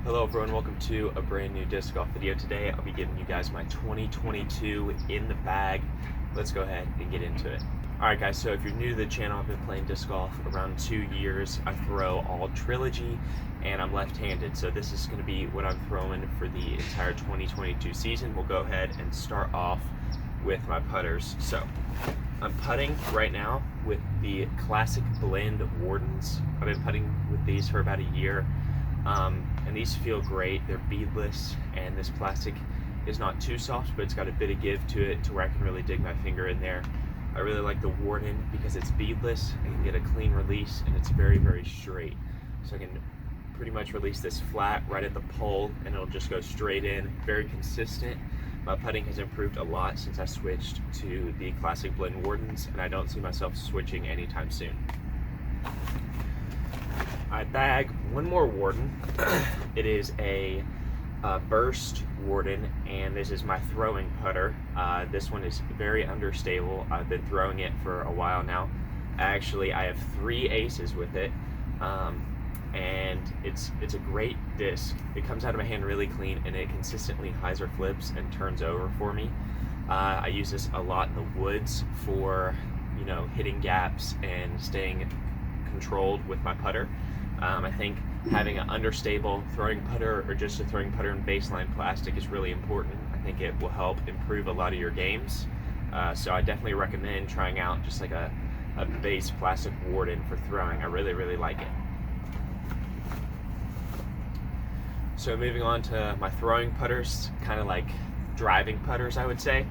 Hello everyone, welcome to a brand new disc golf video. Today I'll be giving you guys my 2022 in the bag. Let's go ahead and get into it. Alright guys, so if you're new to the channel, I've been playing disc golf around 2 years. I throw all trilogy and I'm left-handed, so this is going to be what I'm throwing for the entire 2022 season. We'll go ahead and start off with my putters. So I'm putting right now with the classic blend Wardens. I've been putting with these for about a year. And these feel great. They're beadless, and this plastic is not too soft, but it's got a bit of give to it to where I can really dig my finger in there. I really like the Warden because it's beadless. I can get a clean release, and it's very, very straight. So I can pretty much release this flat right at the pole, and it'll just go straight in. Very consistent. My putting has improved a lot since I switched to the classic blend Wardens, and I don't see myself switching anytime soon. I bag one more Warden. It is a burst Warden, and this is my throwing putter. This one is very understable. I've been throwing it for a while now. Actually, I have 3 aces with it, and it's a great disc. It comes out of my hand really clean, and it consistently hyzer flips and turns over for me. I use this a lot in the woods for, hitting gaps and staying controlled with my putter. I think having an understable throwing putter or just a throwing putter in baseline plastic is really important. I think it will help improve a lot of your games. So I definitely recommend trying out just like a base plastic Warden for throwing. I really, really like it. So moving on to my throwing putters, kind of like driving putters, I would say.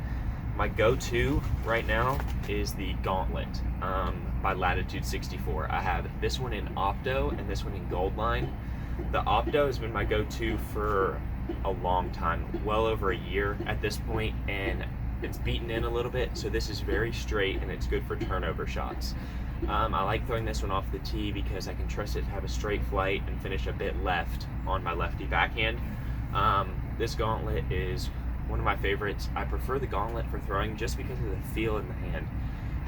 My go-to right now is the Gauntlet by Latitude 64. I have this one in Opto and this one in Gold Line. The Opto has been my go-to for a long time, well over a year at this point, and it's beaten in a little bit, so this is very straight and it's good for turnover shots. I like throwing this one off the tee because I can trust it to have a straight flight and finish a bit left on my lefty backhand. This Gauntlet is one of my favorites. I prefer the Gauntlet for throwing just because of the feel in the hand.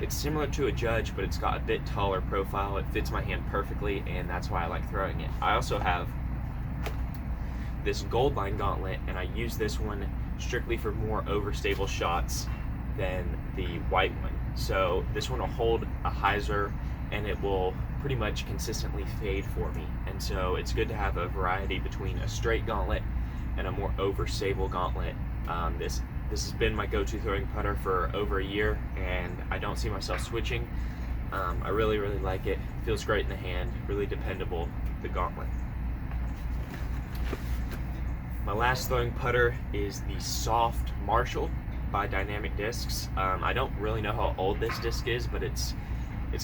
It's similar to a Judge, but it's got a bit taller profile. It fits my hand perfectly, and that's why I like throwing it. I also have this Gold Line Gauntlet, and I use this one strictly for more overstable shots than the white one. So this one will hold a hyzer, and it will pretty much consistently fade for me. And so it's good to have a variety between a straight Gauntlet and a more overstable Gauntlet. This has been my go-to throwing putter for over a year, and I don't see myself switching. I really, really like it. Feels great in the hand, really dependable, the Gauntlet. My last throwing putter is the Soft Marshall by Dynamic Discs. I don't really know how old this disc is, but it's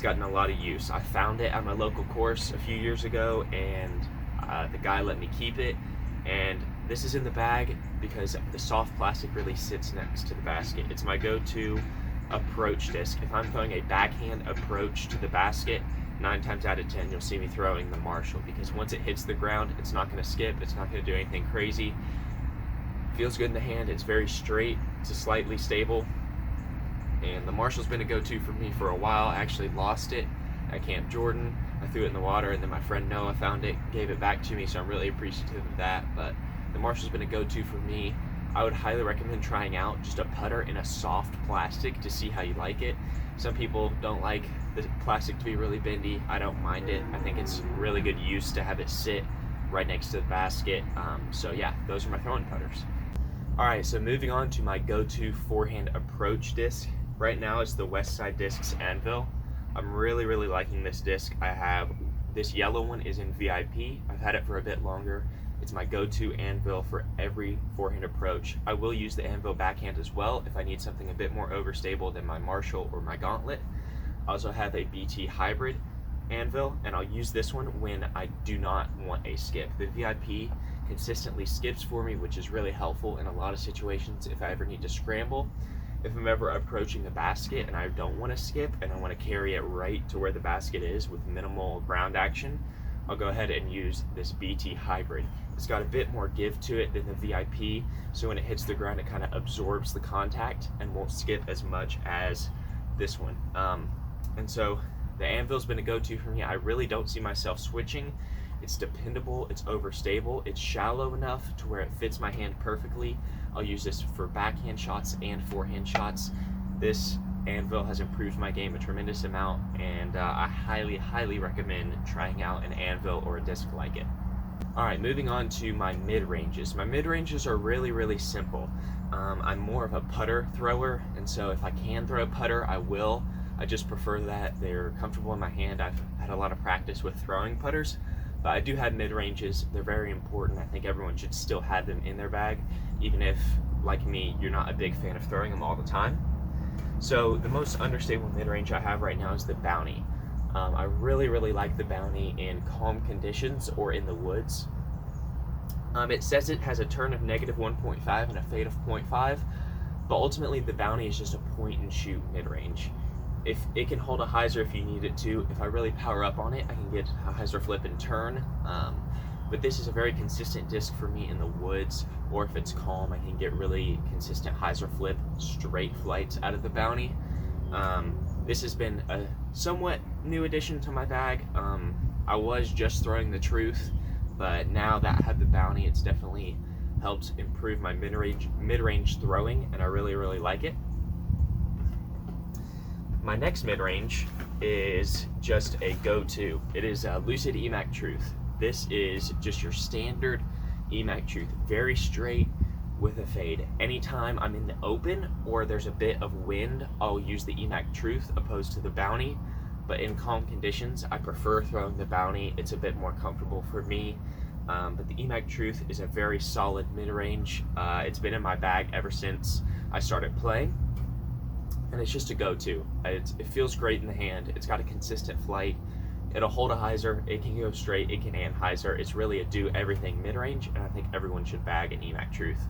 gotten a lot of use. I found it at my local course a few years ago, and the guy let me keep it. And this is in the bag because the soft plastic really sits next to the basket. It's my go-to approach disc. If I'm throwing a backhand approach to the basket, 9 times out of 10 you'll see me throwing the Marshall, because once it hits the ground, it's not going to skip, it's not going to do anything crazy. Feels good in the hand, it's very straight, it's slightly stable, and the Marshall's been a go-to for me for a while. I actually lost it at Camp Jordan. I threw it in the water, and then my friend Noah found it, gave it back to me, so I'm really appreciative of that. But the Marshall's been a go-to for me. I would highly recommend trying out just a putter in a soft plastic to see how you like it. Some people don't like the plastic to be really bendy. I don't mind it. I think it's really good use to have it sit right next to the basket. So yeah, those are my throwing putters. Alright, so moving on to my go-to forehand approach disc. Right now it's the Westside Discs Anvil. I'm really, really liking this disc. I have this yellow one is in VIP. I've had it for a bit longer. It's my go-to Anvil for every forehand approach. I will use the Anvil backhand as well if I need something a bit more overstable than my Marshall or my Gauntlet. I also have a BT Hybrid Anvil, and I'll use this one when I do not want a skip. The VIP consistently skips for me, which is really helpful in a lot of situations if I ever need to scramble. If I'm ever approaching the basket and I don't want to skip and I want to carry it right to where the basket is with minimal ground action, I'll go ahead and use this BT Hybrid. It's got a bit more give to it than the VIP, so when it hits the ground it kind of absorbs the contact and won't skip as much as this one. And so the Anvil's been a go-to for me. I really don't see myself switching. It's dependable, it's overstable, it's shallow enough to where it fits my hand perfectly. I'll use this for backhand shots and forehand shots. This anvil has improved my game a tremendous amount, and I highly recommend trying out an anvil or a disc like it. Alright, moving on to my mid-ranges. My mid-ranges are really simple. I'm more of a putter thrower, and so if I can throw a putter, I will. I just prefer that. They're comfortable in my hand. I've had a lot of practice with throwing putters, but I do have mid-ranges. They're very important. I think everyone should still have them in their bag, even if, like me, you're not a big fan of throwing them all the time. So the most understable mid-range I have right now is the Bounty. I really like the Bounty in calm conditions or in the woods. It says it has a turn of -1.5 and a fade of 0.5, but ultimately the Bounty is just a point and shoot mid-range. If it can hold a hyzer if you need it to, if I really power up on it, I can get a hyzer flip and turn. But this is a very consistent disc for me in the woods, or if it's calm, I can get really consistent hyzer flip, straight flights out of the Bounty. This has been a somewhat new addition to my bag. I was just throwing the Truth, but now that I have the Bounty, it's definitely helped improve my mid-range throwing, and I really like it. My next mid-range is just a go-to. It is a Lucid EMAC Truth. This is just your standard EMAC Truth, very straight with a fade. Anytime I'm in the open or there's a bit of wind, I'll use the EMAC Truth opposed to the Bounty. But in calm conditions, I prefer throwing the Bounty. It's a bit more comfortable for me. But the EMAC Truth is a very solid mid-range. It's been in my bag ever since I started playing, and it's just a go-to. It feels great in the hand. It's got a consistent flight. It'll hold a hyzer, it can go straight, it can anhyzer. It's really a do-everything mid-range, and I think everyone should bag an EMAC Truth.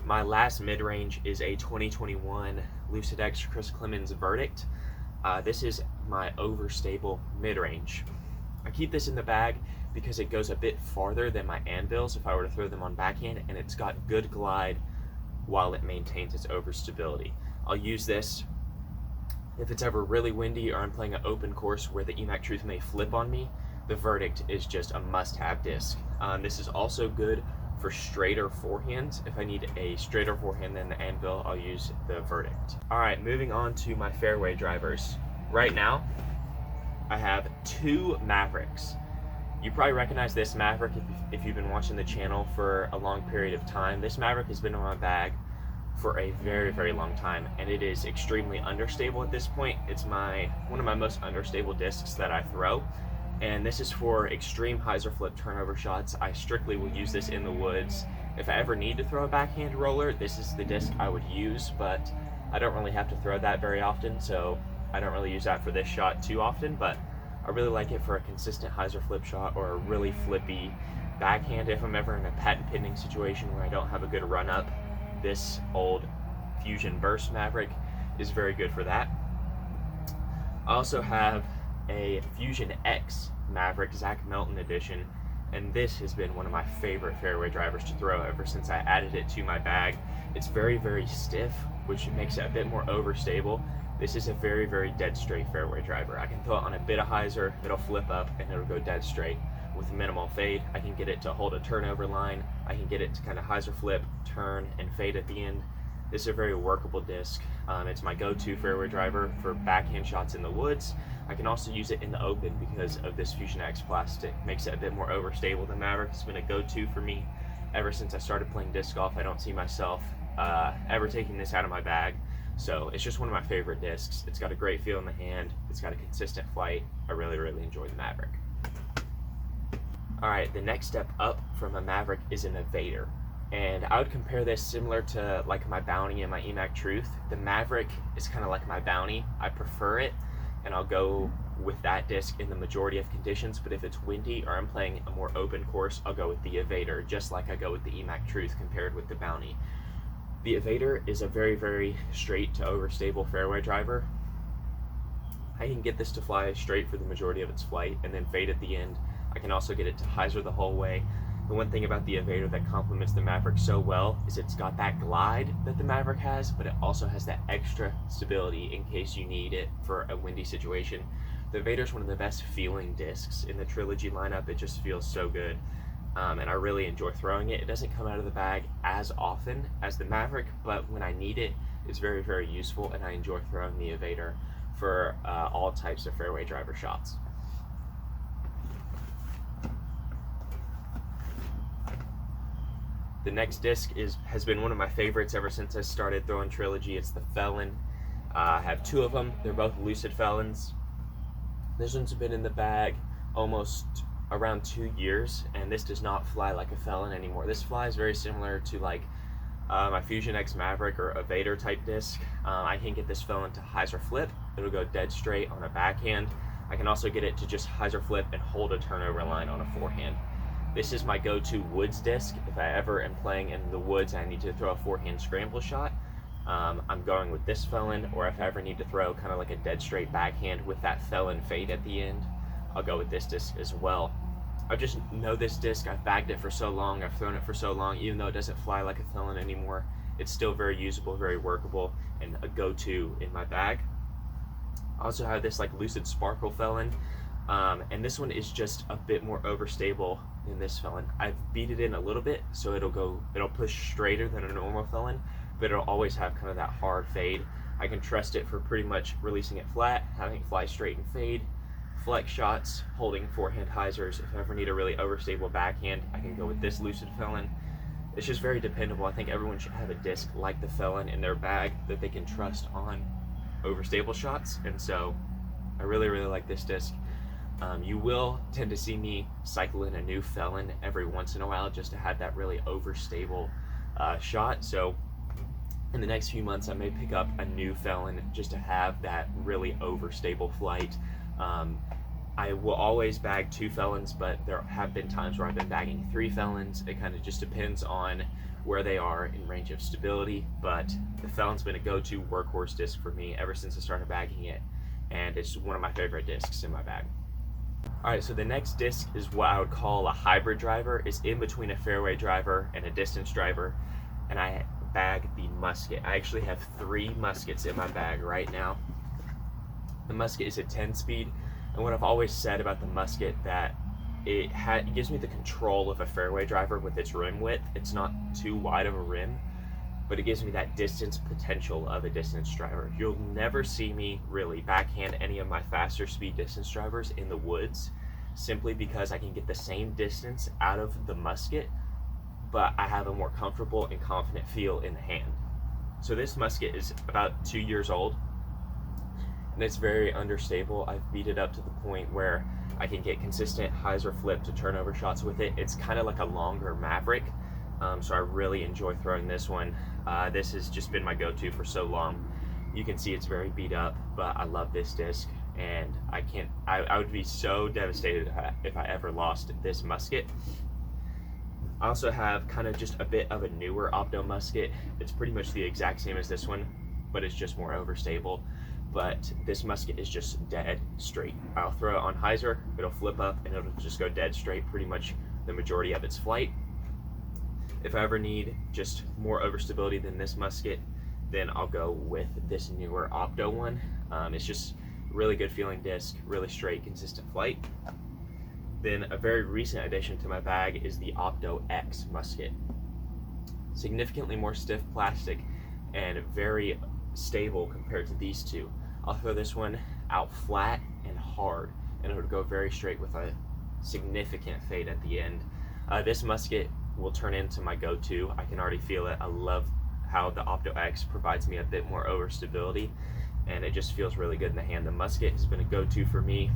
My last mid-range is a 2021 Lucidex Clemens Verdict. This is my overstable mid-range. I keep this in the bag because it goes a bit farther than my anvils if I were to throw them on backhand, and it's got good glide while it maintains its overstability. I'll use this if it's ever really windy or I'm playing an open course where the EMAC Truth may flip on me. The Verdict is just a must-have disc. This is also good for straighter forehands. If I need a straighter forehand than the anvil, I'll use the Verdict. Alright, moving on to my fairway drivers. Right now, I have two Mavericks. You probably recognize this Maverick if you've been watching the channel for a long period of time. This Maverick has been in my bag for a very long time, and it is extremely understable at this point. It's one of my most understable discs that I throw, and this is for extreme hyzer flip turnover shots. I strictly will use this in the woods. If I ever need to throw a backhand roller, this is the disc I would use, but I don't really have to throw that very often, so I don't really use that for this shot too often, but I really like it for a consistent hyzer flip shot or a really flippy backhand. If I'm ever in a patent pending situation where I don't have a good run up, this old Fusion Burst Maverick is very good for that. I also have a Fusion X Maverick Zach Melton edition, and this has been one of my favorite fairway drivers to throw ever since I added it to my bag. It's very stiff, which makes it a bit more overstable. This is a very dead straight fairway driver. I can throw it on a bit of hyzer, it'll flip up, and it'll go dead straight with minimal fade. I can get it to hold a turnover line. I can get it to kind of hyzer flip, turn, and fade at the end. This is a very workable disc. It's my go-to fairway driver for backhand shots in the woods. I can also use it in the open because of this Fusion X plastic. Makes it a bit more overstable than Maverick. It's been a go-to for me ever since I started playing disc golf. I don't see myself ever taking this out of my bag. So it's just one of my favorite discs. It's got a great feel in the hand. It's got a consistent flight. I really enjoy the Maverick. Alright, the next step up from a Maverick is an Evader. And I would compare this similar to like my Bounty and my EMAC Truth. The Maverick is kind of like my Bounty. I prefer it, and I'll go with that disc in the majority of conditions, but if it's windy or I'm playing a more open course, I'll go with the Evader, just like I go with the EMAC Truth compared with the Bounty. The Evader is a very straight to overstable fairway driver. I can get this to fly straight for the majority of its flight and then fade at the end. I can also get it to hyzer the whole way. The one thing about the Evader that complements the Maverick so well is it's got that glide that the Maverick has, but it also has that extra stability in case you need it for a windy situation. The Evader is one of the best feeling discs in the Trilogy lineup. It just feels so good, and I really enjoy throwing it. It doesn't come out of the bag as often as the Maverick, but when I need it, it's very, very useful, and I enjoy throwing the Evader for all types of fairway driver shots. The next disc has been one of my favorites ever since I started throwing Trilogy. It's the Felon. I have two of them. They're both Lucid Felons. This one's been in the bag almost around 2 years, and this does not fly like a Felon anymore. This flies very similar to like my Fusion X Maverick or Evader type disc. I can get this Felon to hyzer flip. It'll go dead straight on a backhand. I can also get it to just hyzer flip and hold a turnover line on a forehand. This is my go-to woods disc. If I ever am playing in the woods and I need to throw a forehand scramble shot, I'm going with this Felon, or if I ever need to throw kind of like a dead straight backhand with that Felon fade at the end, I'll go with this disc as well. I just know this disc. I've bagged it for so long, I've thrown it for so long, even though it doesn't fly like a Felon anymore, it's still very usable, very workable, and a go-to in my bag. I also have this like Lucid Sparkle Felon, and this one is just a bit more overstable than this Felon. I've beat it in a little bit, so it'll push straighter than a normal Felon, but it'll always have kind of that hard fade. I can trust it for pretty much releasing it flat, having it fly straight and fade, flex shots, holding forehand hyzers. If I ever need a really overstable backhand, I can go with this Lucid Felon. It's just very dependable. I think everyone should have a disc like the Felon in their bag that they can trust on overstable shots, and so I really, really like this disc. You will tend to see me cycle in a new Felon every once in a while just to have that really overstable shot. So in the next few months, I may pick up a new Felon just to have that really overstable flight. I will always bag 2 Felons, but there have been times where I've been bagging 3 Felons. It kind of just depends on where they are in range of stability, but the Felon's been a go-to workhorse disc for me ever since I started bagging it, and it's one of my favorite discs in my bag. Alright, so the next disc is what I would call a hybrid driver. It's in between a fairway driver and a distance driver, and I bag the Musket. I actually have 3 Muskets in my bag right now. The Musket is a 10-speed, and what I've always said about the Musket, that it gives me the control of a fairway driver with its rim width. It's not too wide of a rim, but it gives me that distance potential of a distance driver. You'll never see me really backhand any of my faster speed distance drivers in the woods, simply because I can get the same distance out of the Musket, but I have a more comfortable and confident feel in the hand. So this Musket is about 2 years old, and it's very understable. I've beat it up to the point where I can get consistent hyzer flip to turnover shots with it. It's kind of like a longer Maverick, so I really enjoy throwing this one. This has just been my go-to for so long. You can see it's very beat up, but I love this disc, and I would be so devastated if I ever lost this Musket. I also have kind of just a bit of a newer Opto Musket. It's pretty much the exact same as this one, but it's just more overstable. But this Musket is just dead straight. I'll throw it on hyzer, it'll flip up, and it'll just go dead straight pretty much the majority of its flight. If I ever need just more overstability than this Musket, then I'll go with this newer Opto one. It's just really good feeling disc, really straight, consistent flight. Then a very recent addition to my bag is the Opto X Musket. Significantly more stiff plastic and very stable compared to these two. I'll throw this one out flat and hard, and it'll go very straight with a significant fade at the end. This Musket will turn into my go-to. I can already feel it. I love how the Opto X provides me a bit more overstability, and it just feels really good in the hand. The Musket has been a go-to for me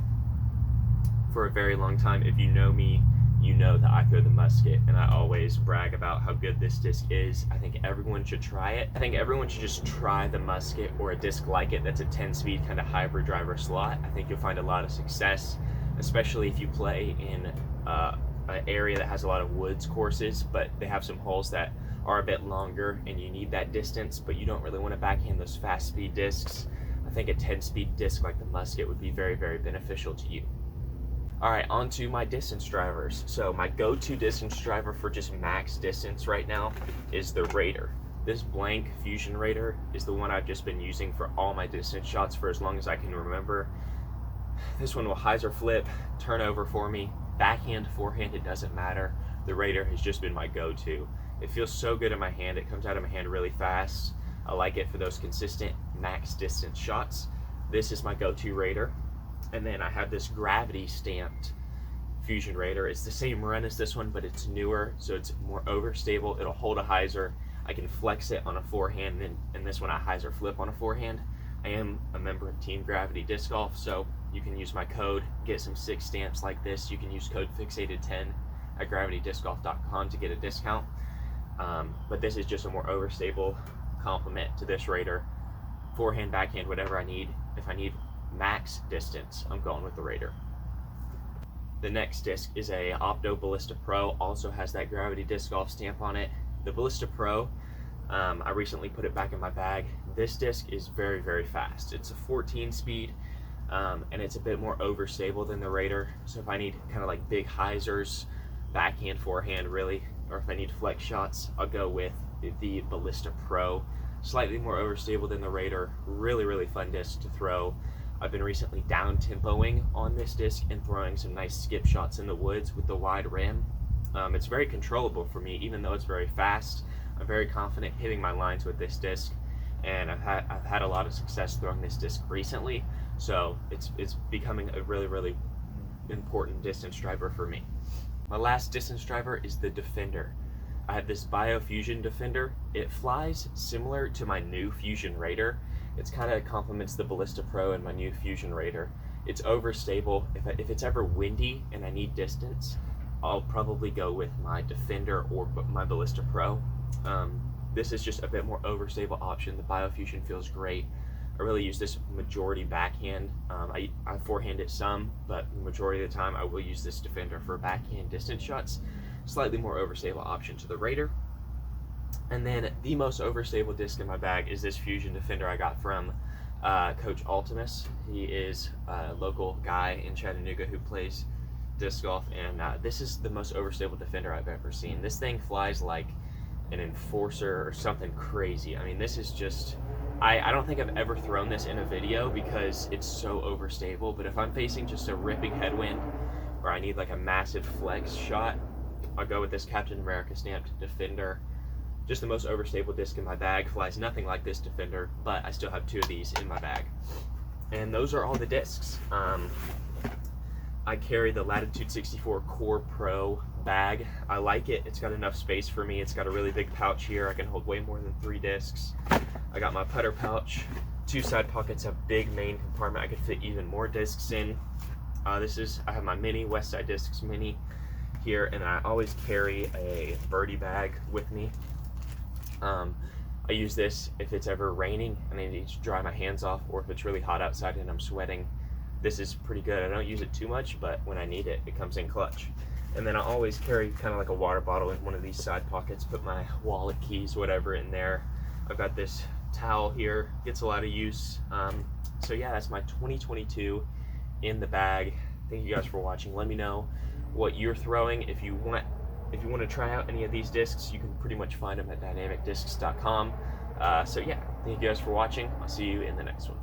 for a very long time. If you know me, you know that I throw the Musket, and I always brag about how good this disc is. I think everyone should try it. I think everyone should just try the Musket or a disc like it that's a 10-speed kind of hybrid driver slot. I think you'll find a lot of success, especially if you play in an area that has a lot of woods courses, but they have some holes that are a bit longer and you need that distance, but you don't really want to backhand those fast speed discs. I think a 10-speed disc like the Musket would be very, very beneficial to you. Alright, on to my distance drivers. So my go-to distance driver for just max distance right now is the Raider. This blank Fusion Raider is the one I've just been using for all my distance shots for as long as I can remember. This one will hyzer flip, turn over for me, backhand, forehand, it doesn't matter. The Raider has just been my go-to. It feels so good in my hand, it comes out of my hand really fast. I like it for those consistent max distance shots. This is my go-to Raider. And then I have this gravity stamped Fusion Raider. It's the same run as this one, but it's newer, so it's more overstable. It'll hold a hyzer. I can flex it on a forehand, and this one I hyzer flip on a forehand. I am a member of Team Gravity Disc Golf, so you can use my code, get some sick stamps like this. You can use code Fixated10 at gravitydiscgolf.com to get a discount. But this is just a more overstable complement to this Raider. Forehand, backhand, whatever I need. If I need max distance, I'm going with the Raider. The next disc is a Opto Ballista Pro, also has that Gravity Disc Golf stamp on it. The Ballista Pro, I recently put it back in my bag. This disc is very, very fast. It's a 14 speed, and it's a bit more overstable than the Raider. So if I need kind of like big hyzers, backhand, forehand really, or if I need flex shots, I'll go with the Ballista Pro. Slightly more overstable than the Raider. Really, really fun disc to throw. I've been recently down tempoing on this disc and throwing some nice skip shots in the woods with the wide rim. It's very controllable for me, even though it's very fast. I'm very confident hitting my lines with this disc, and I've had a lot of success throwing this disc recently, so it's becoming a really, really important distance driver for me. My last distance driver is the Defender. I have this Biofusion Defender. It flies similar to my new Fusion Raider. It's kind of complements the Ballista Pro and my new Fusion Raider. It's overstable. If it's ever windy and I need distance, I'll probably go with my Defender or my Ballista Pro. This is just a bit more overstable option. The Biofusion feels great. I really use this majority backhand. I forehand it some, but the majority of the time I will use this Defender for backhand distance shots. Slightly more overstable option to the Raider. And then the most overstable disc in my bag is this Fusion Defender I got from Coach Ultimus. He is a local guy in Chattanooga who plays disc golf, and this is the most overstable Defender I've ever seen. This thing flies like an enforcer or something crazy. I mean, this is just, I don't think I've ever thrown this in a video because it's so overstable, but if I'm facing just a ripping headwind or I need like a massive flex shot, I'll go with this Captain America stamped Defender. Just the most overstable disc in my bag. Flies nothing like this Defender, but I still have two of these in my bag. And those are all the discs. I carry the Latitude 64 Core Pro bag. I like it. It's got enough space for me. It's got a really big pouch here. I can hold way more than 3 discs. I got my putter pouch. 2 side pockets, a big main compartment I could fit even more discs in. I have my mini, Westside Discs mini here, and I always carry a birdie bag with me. I use this if it's ever raining and I need to dry my hands off, or if it's really hot outside and I'm sweating. This is pretty good. I don't use it too much, but when I need it, it comes in clutch. And then I always carry kind of like a water bottle in one of these side pockets, put my wallet, keys, whatever in there. I've got this towel here, gets a lot of use. So yeah, that's my 2022 in the bag. Thank you guys for watching. Let me know what you're throwing. If you want to try out any of these discs, you can pretty much find them at dynamicdiscs.com. So yeah, thank you guys for watching. I'll see you in the next one.